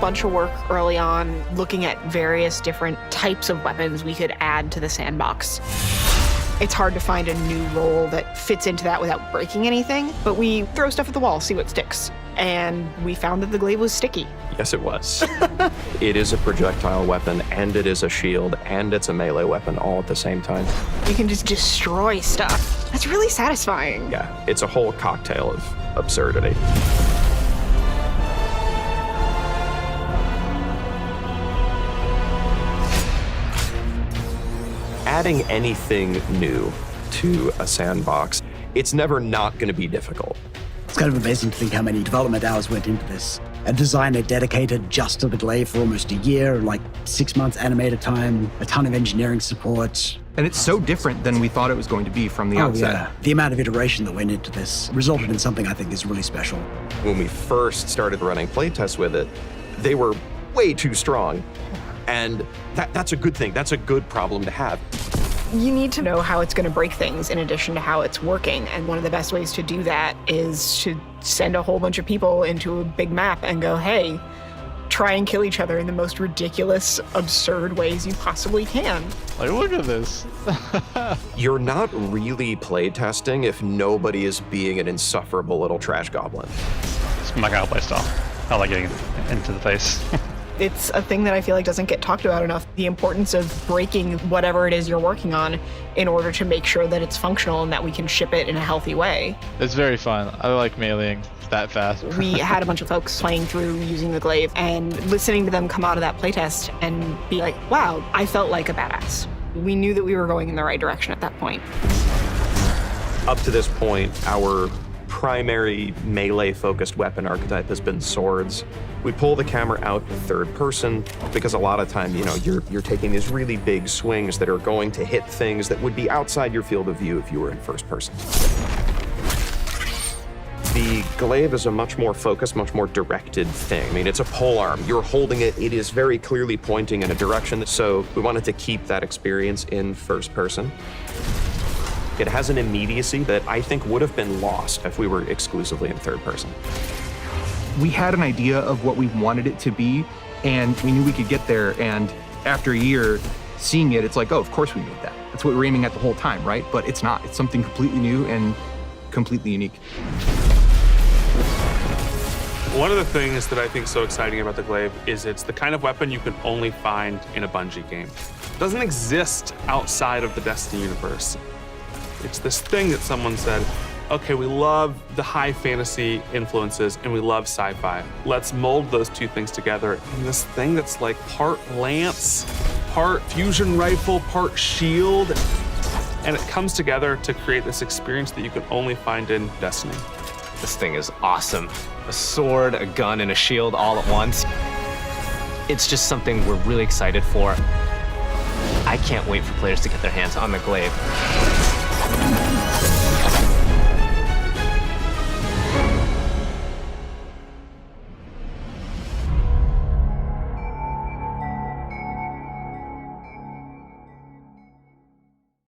bunch of work early on looking at various different types of weapons we could add to the sandbox. It's hard to find a new role that fits into that without breaking anything, but we throw stuff at the wall, see what sticks. And we found that the glaive was sticky. Yes, it was. It is a projectile weapon, and it is a shield, and it's a melee weapon all at the same time. You can just destroy stuff. That's really satisfying. Yeah, it's a whole cocktail of absurdity. Adding anything new to a sandbox, it's never not going to be difficult. It's kind of amazing to think how many development hours went into this. A designer dedicated just to the glaive for almost a year, like 6 months animator time, a ton of engineering support. And it's so different than we thought it was going to be from the outset. Yeah. The amount of iteration that went into this resulted in something I think is really special. When we first started running playtests with it, they were way too strong. And that's a good thing. That's a good problem to have. You need to know how it's going to break things in addition to how it's working. And one of the best ways to do that is to send a whole bunch of people into a big map and go, hey, try and kill each other in the most ridiculous, absurd ways you possibly can. Like, look at this. You're not really playtesting if nobody is being an insufferable little trash goblin. It's my kind of playstyle. I like getting into the face. It's a thing that I feel like doesn't get talked about enough. The importance of breaking whatever it is you're working on in order to make sure that it's functional and that we can ship it in a healthy way. It's very fun. I like meleeing that fast. We had a bunch of folks playing through using the glaive and listening to them come out of that playtest and be like, wow, I felt like a badass. We knew that we were going in the right direction at that point. Up to this point, our primary melee-focused weapon archetype has been swords. We pull the camera out in third person because a lot of time, you're taking these really big swings that are going to hit things that would be outside your field of view if you were in first person. The glaive is a much more focused, much more directed thing. I mean, it's a polearm. You're holding it. It is very clearly pointing in a direction. So we wanted to keep that experience in first person. It has an immediacy that I think would have been lost if we were exclusively in third person. We had an idea of what we wanted it to be, and we knew we could get there. And after a year seeing it, it's like, oh, of course we made that. That's what we're aiming at the whole time, right? But it's not. It's something completely new and completely unique. One of the things that I think is so exciting about the glaive is it's the kind of weapon you can only find in a Bungie game. It doesn't exist outside of the Destiny universe. It's this thing that someone said, okay, we love the high fantasy influences and we love sci-fi. Let's mold those two things together in this thing that's like part lance, part fusion rifle, part shield. And it comes together to create this experience that you can only find in Destiny. This thing is awesome. A sword, a gun, and a shield all at once. It's just something we're really excited for. I can't wait for players to get their hands on the glaive.